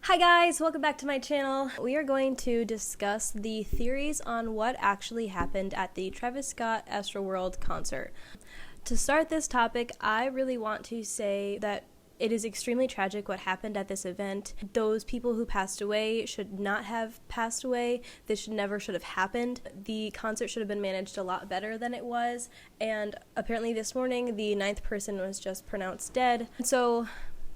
Hi guys, welcome back to my channel. We are going to discuss the theories on what actually happened at the Travis Scott Astroworld concert. To start this topic, I really want to say that it is extremely tragic what happened at this event. Those people who passed away should not have passed away. This never should have happened. The concert should have been managed a lot better than it was, and apparently this morning the 9th person was just pronounced dead. So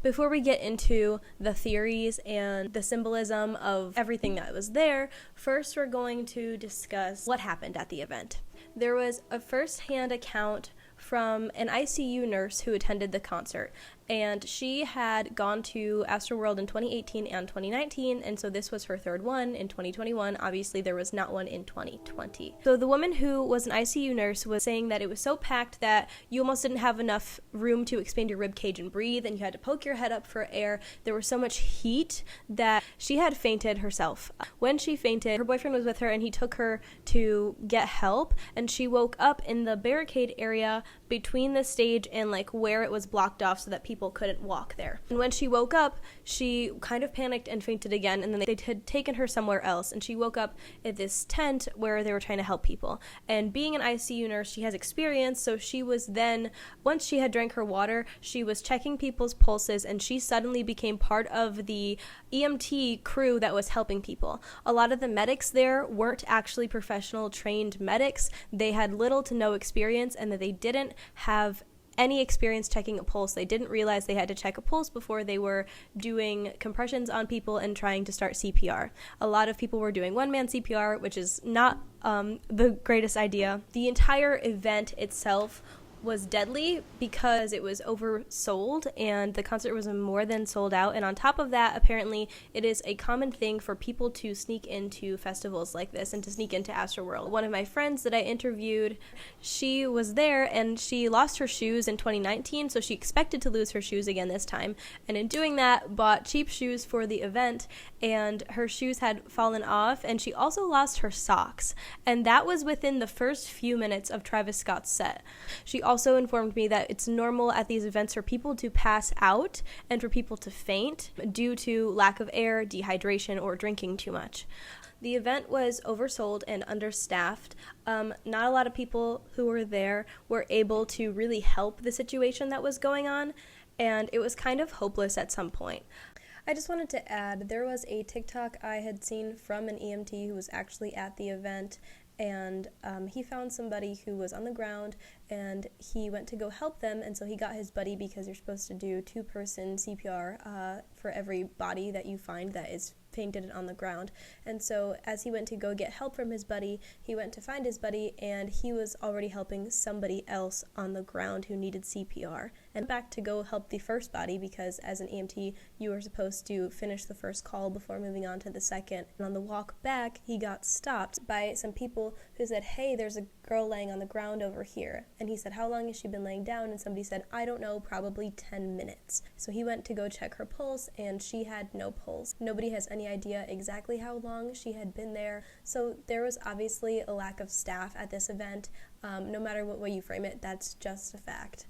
before we get into the theories and the symbolism of everything that was there, first we're going to discuss what happened at the event. There was a first-hand account from an ICU nurse who attended the concert, and she had gone to Astroworld in 2018 and 2019, and so this was her third one in 2021. Obviously, there was not one in 2020. So the woman who was an ICU nurse was saying that it was so packed that you almost didn't have enough room to expand your rib cage and breathe, and you had to poke your head up for air. There was so much heat that she had fainted herself. When she fainted, her boyfriend was with her, and he took her to get help, and she woke up in the barricade area between the stage and like where it was blocked off so that people couldn't walk there. And when she woke up, she kind of panicked and fainted again, and then they had taken her somewhere else, and she woke up at this tent where they were trying to help people. And being an ICU nurse, she has experience, so she was then, once she had drank her water, she was checking people's pulses, and she suddenly became part of the EMT crew that was helping people. A lot of the medics there weren't actually professional trained medics. They had little to no experience, and that they didn't have any experience checking a pulse. They didn't realize they had to check a pulse before they were doing compressions on people and trying to start CPR. A lot of people were doing one-man CPR, which is not the greatest idea. The entire event itself was deadly because it was oversold and the concert was more than sold out, and on top of that, apparently it is a common thing for people to sneak into festivals like this and to sneak into Astroworld. One of my friends that I interviewed, she was there and she lost her shoes in 2019, so she expected to lose her shoes again this time, and in doing that bought cheap shoes for the event, and her shoes had fallen off, and she also lost her socks, and that was within the first few minutes of Travis Scott's set. She also informed me that it's normal at these events for people to pass out and for people to faint due to lack of air, dehydration, or drinking too much. The event was oversold and understaffed. Not a lot of people who were there were able to really help the situation that was going on, and it was kind of hopeless at some point. I just wanted to add, there was a TikTok I had seen from an EMT who was actually at the event, and he found somebody who was on the ground, and he went to go help them, and so he got his buddy, because you're supposed to do two-person CPR for every body that you find that is fainted on the ground. And so as he went to go get help from his buddy, he went to find his buddy, and he was already helping somebody else on the ground who needed CPR, and back to go help the first body, because as an EMT you were supposed to finish the first call before moving on to the second. And on the walk back, he got stopped by some people who said, "Hey, there's a girl laying on the ground over here." And he said, "How long has she been laying down?" And somebody said, "I don't know, probably 10 minutes. So he went to go check her pulse, and she had no pulse. Nobody has any idea exactly how long she had been there. So there was obviously a lack of staff at this event. No matter what way you frame it, that's just a fact.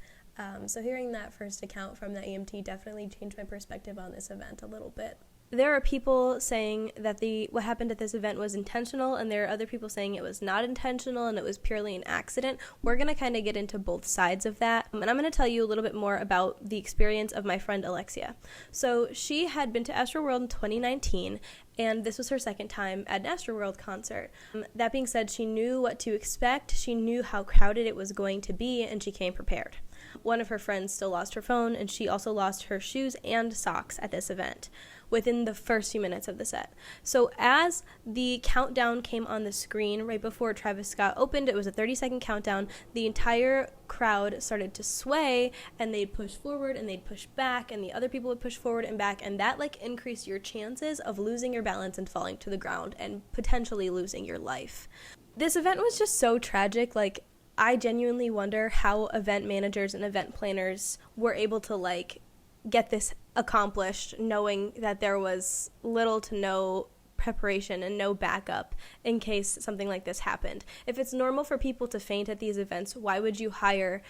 So hearing that first account from the EMT definitely changed my perspective on this event a little bit. There are people saying that what happened at this event was intentional, and there are other people saying it was not intentional and it was purely an accident. We're going to kind of get into both sides of that, and I'm going to tell you a little bit more about the experience of my friend Alexia. So she had been to Astroworld in 2019, and this was her second time at an Astroworld concert. That being said, she knew what to expect, she knew how crowded it was going to be, and she came prepared. One of her friends still lost her phone, and she also lost her shoes and socks at this event within the first few minutes of the set. So as the countdown came on the screen right before Travis Scott opened, it was a 30-second countdown, the entire crowd started to sway, and they'd push forward and they'd push back, and the other people would push forward and back, and that like increased your chances of losing your balance and falling to the ground and potentially losing your life. This event was just so tragic. Like, I genuinely wonder how event managers and event planners were able to like get this accomplished, knowing that there was little to no preparation and no backup in case something like this happened. If it's normal for people to faint at these events, why would you hire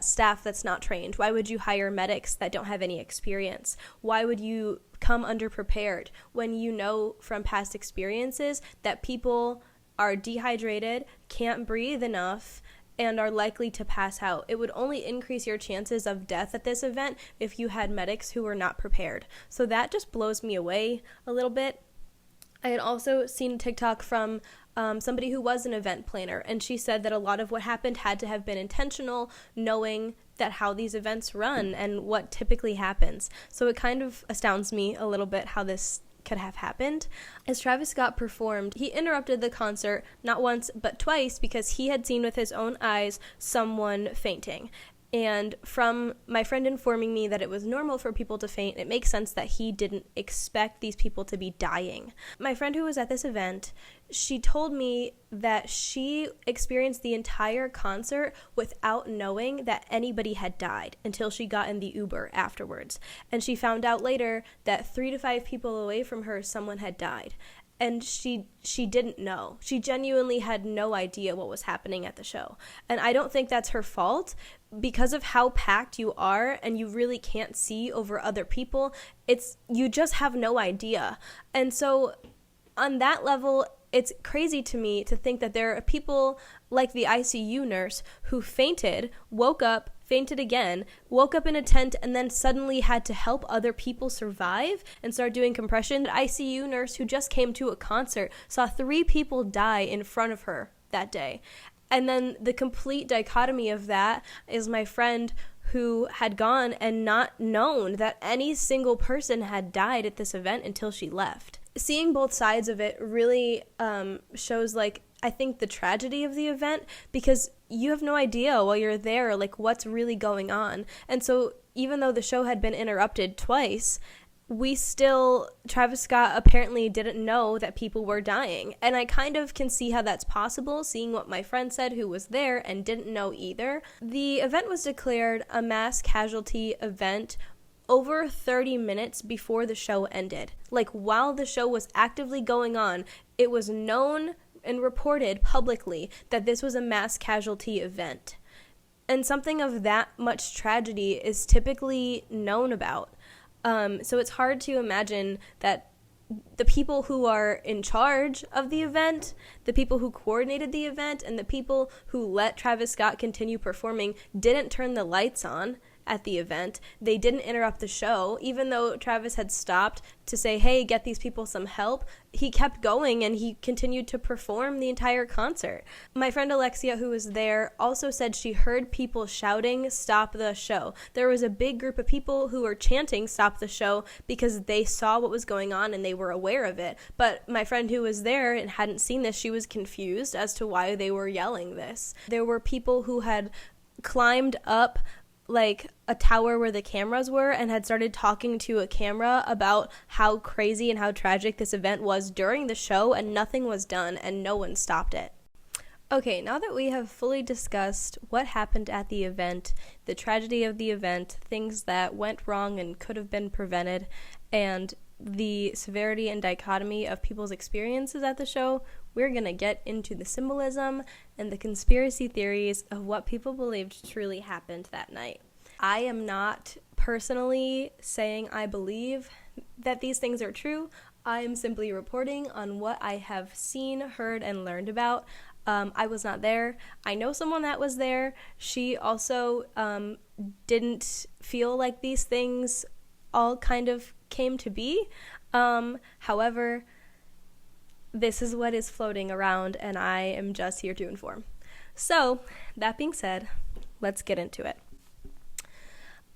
staff that's not trained? Why would you hire medics that don't have any experience? Why would you come underprepared when you know from past experiences that people are dehydrated, can't breathe enough, and are likely to pass out. It would only increase your chances of death at this event if you had medics who were not prepared. So that just blows me away a little bit. I had also seen TikTok from somebody who was an event planner, and she said that a lot of what happened had to have been intentional, knowing that how these events run and what typically happens. So it kind of astounds me a little bit how this could have happened. As Travis Scott performed, he interrupted the concert not once but twice because he had seen with his own eyes someone fainting. And from my friend informing me that it was normal for people to faint, it makes sense that he didn't expect these people to be dying. My friend who was at this event, she told me that she experienced the entire concert without knowing that anybody had died until she got in the Uber afterwards. And she found out later that 3 to 5 people away from her, someone had died. And she didn't know. She genuinely had no idea what was happening at the show. And I don't think that's her fault. Because of how packed you are and you really can't see over other people, you just have no idea. And so on that level, it's crazy to me to think that there are people like the ICU nurse who fainted, woke up, fainted again, woke up in a tent, and then suddenly had to help other people survive and start doing compression. The ICU nurse who just came to a concert saw 3 people die in front of her that day. And then the complete dichotomy of that is my friend who had gone and not known that any single person had died at this event until she left. Seeing both sides of it really shows, I think, the tragedy of the event, because you have no idea while you're there, what's really going on. And so even though the show had been interrupted twice, Travis Scott apparently didn't know that people were dying. And I kind of can see how that's possible, seeing what my friend said who was there and didn't know either. The event was declared a mass casualty event over 30 minutes before the show ended. While the show was actively going on, it was known and reported publicly that this was a mass casualty event. And something of that much tragedy is typically known about. So it's hard to imagine that the people who are in charge of the event, the people who coordinated the event, and the people who let Travis Scott continue performing didn't turn the lights on at the event. They didn't interrupt the show. Even though Travis had stopped to say, hey, get these people some help, he kept going and he continued to perform the entire concert. My friend Alexia, who was there, also said she heard people shouting, stop the show. There was a big group of people who were chanting, stop the show, because they saw what was going on and they were aware of it. But my friend who was there and hadn't seen this, she was confused as to why they were yelling this. There were people who had climbed up a tower where the cameras were and had started talking to a camera about how crazy and how tragic this event was during the show, and nothing was done and no one stopped it. Okay, now that we have fully discussed what happened at the event, the tragedy of the event, things that went wrong and could have been prevented, and the severity and dichotomy of people's experiences at the show, we're going to get into the symbolism and the conspiracy theories of what people believed truly happened that night. I am not personally saying I believe that these things are true. I am simply reporting on what I have seen, heard, and learned about. I was not there. I know someone that was there. She also didn't feel like these things all kind of came to be. However, this is what is floating around, and I am just here to inform. So, that being said, let's get into it.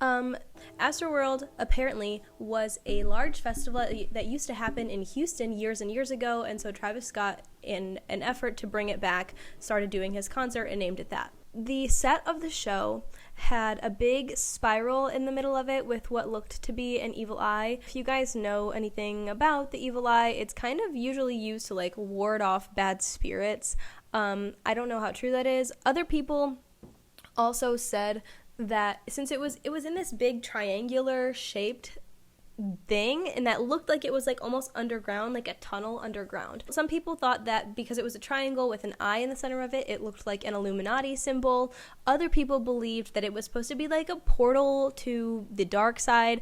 Astroworld apparently was a large festival that used to happen in Houston years and years ago, and so Travis Scott, in an effort to bring it back, started doing his concert and named it that. The set of the show had a big spiral in the middle of it with what looked to be an evil eye. If you guys know anything about the evil eye, it's kind of usually used to ward off bad spirits. I don't know how true that is. Other people also said that since it was in this big triangular shaped thing, and that looked like it was almost underground, like a tunnel underground. Some people thought that because it was a triangle with an eye in the center of it, it looked like an Illuminati symbol. Other people believed that it was supposed to be like a portal to the dark side.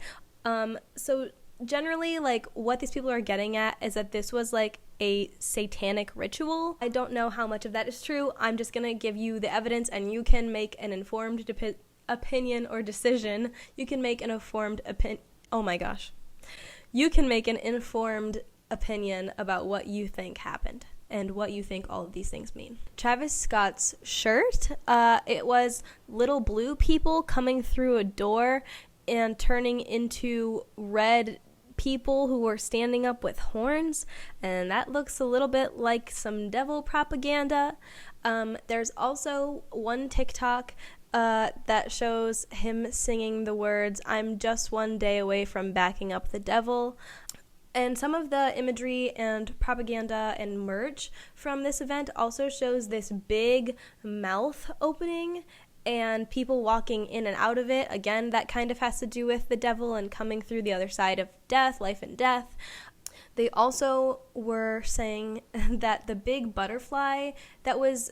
So generally, like, what these people are getting at is that this was like a satanic ritual. I don't know how much of that is true. I'm just gonna give you the evidence, and you can make an informed opinion or decision. You can make an informed You can make an informed opinion about what you think happened and what you think all of these things mean. Travis Scott's shirt, it was little blue people coming through a door and turning into red people who were standing up with horns, and that looks a little bit like some devil propaganda. There's also one TikTok that shows him singing the words, "I'm just one day away from backing up the devil." And some of the imagery and propaganda and merch from this event also shows this big mouth opening and people walking in and out of it. Again, that kind of has to do with the devil and coming through the other side of death, life and death. They also were saying that the big butterfly that was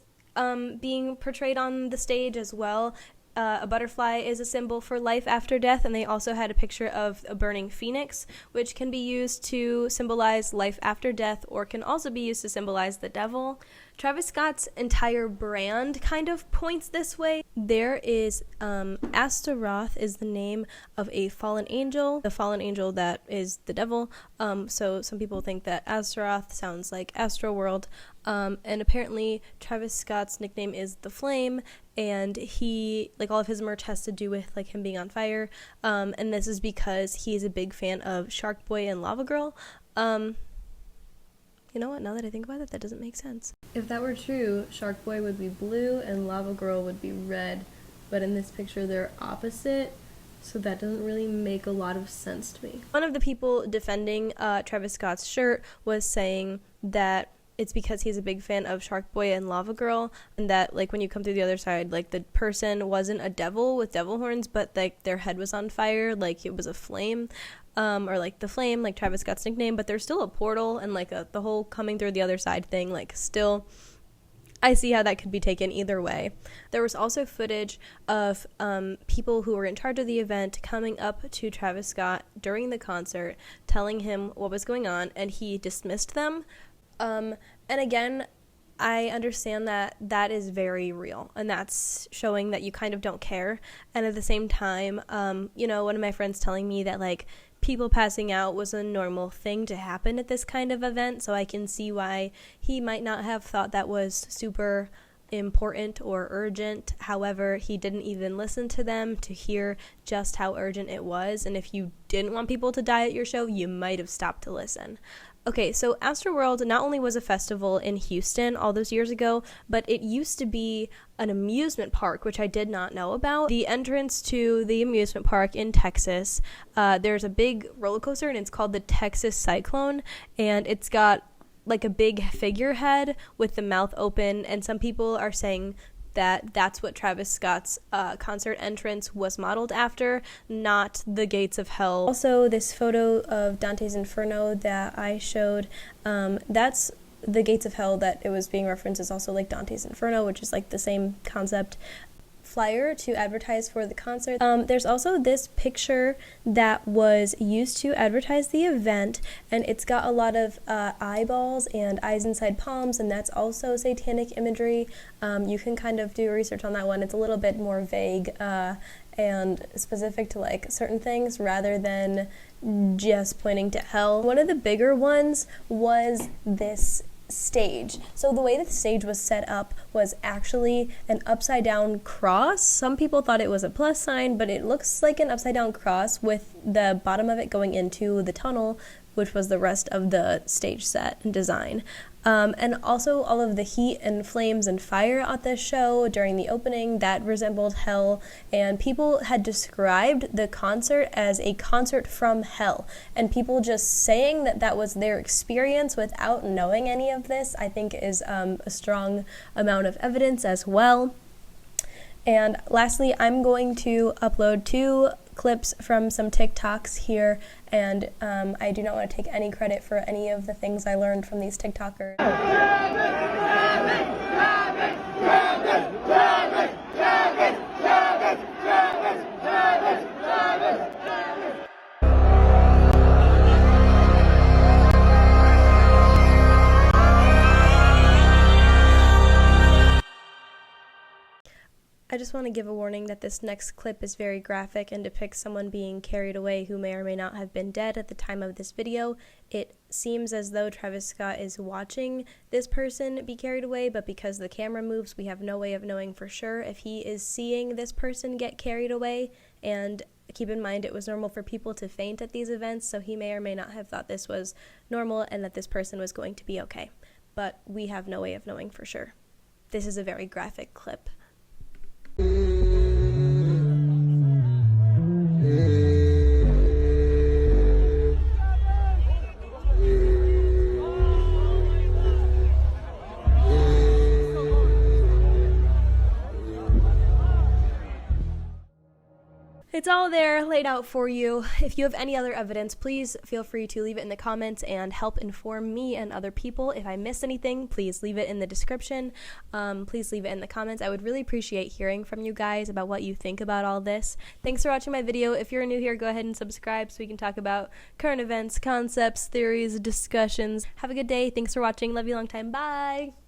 being portrayed on the stage as well, a butterfly is a symbol for life after death, and they also had a picture of a burning phoenix, which can be used to symbolize life after death or can also be used to symbolize the devil. Travis Scott's entire brand kind of points this way. There is Astroworld is the name of a fallen angel, the fallen angel that is the devil. So some people think that Astroworld sounds like Astroworld. And apparently Travis Scott's nickname is The Flame, and he, like, all of his merch has to do with, like, him being on fire. And this is because he's a big fan of Shark Boy and Lava Girl. You know what, now that I think about it, that doesn't make sense. If that were true, Shark Boy would be blue and Lava Girl would be red, but in this picture they're opposite, so that doesn't really make a lot of sense to me. One of the people defending Travis Scott's shirt was saying that it's because he's a big fan of Shark Boy and Lava Girl, and that, like, when you come through the other side, like, the person wasn't a devil with devil horns, but, like, their head was on fire, like it was a flame. Or like the flame, like Travis Scott's nickname, but there's still a portal and like the whole coming through the other side thing, like, still, I see how that could be taken either way. There was also footage of people who were in charge of the event coming up to Travis Scott during the concert, telling him what was going on, and he dismissed them. And again, I understand that that is very real, and that's showing that you kind of don't care. And at the same time, you know, one of my friends telling me that, like, people passing out was a normal thing to happen at this kind of event, so I can see why he might not have thought that was super important or urgent. However, he didn't even listen to them to hear just how urgent it was, and if you didn't want people to die at your show, you might have stopped to listen. Okay, so Astroworld not only was a festival in Houston all those years ago, but it used to be an amusement park, which I did not know about. The entrance to the amusement park in Texas, there's a big roller coaster, and it's called the Texas Cyclone, and it's got like a big figurehead with the mouth open, and some people are saying that that's what Travis Scott's concert entrance was modeled after, not the gates of hell. Also, this photo of Dante's Inferno that I showed, that's the gates of hell that it was being referenced is also like Dante's Inferno, which is like the same concept. Flyer to advertise for the concert. There's also this picture that was used to advertise the event, and it's got a lot of eyeballs and eyes inside palms, and that's also satanic imagery. You can kind of do research on that one. It's a little bit more vague and specific to like certain things rather than just pointing to hell. One of the bigger ones was this stage. So the way that the stage was set up was actually an upside down cross. Some people thought it was a plus sign, but it looks like an upside down cross with the bottom of it going into the tunnel, which was the rest of the stage set and design. And also all of the heat and flames and fire at this show during the opening, that resembled hell, and people had described the concert as a concert from hell, and people just saying that that was their experience without knowing any of this, I think is a strong amount of evidence as well. And lastly, I'm going to upload 2 clips from some TikToks here, and I do not want to take any credit for any of the things I learned from these TikTokers. I just want to give a warning that this next clip is very graphic and depicts someone being carried away who may or may not have been dead at the time of this video. It seems as though Travis Scott is watching this person be carried away, but because the camera moves, we have no way of knowing for sure if he is seeing this person get carried away. And keep in mind, it was normal for people to faint at these events, so he may or may not have thought this was normal and that this person was going to be okay. But we have no way of knowing for sure. This is a very graphic clip. It's all there laid out for you. If you have any other evidence, please feel free to leave it in the comments and help inform me and other people. If I missed anything, please leave it in the description. Please leave it in the comments. I would really appreciate hearing from you guys about what you think about all this. Thanks for watching my video. If you're new here, go ahead and subscribe so we can talk about current events, concepts, theories, discussions. Have a good day. Thanks for watching. Love you long time. Bye.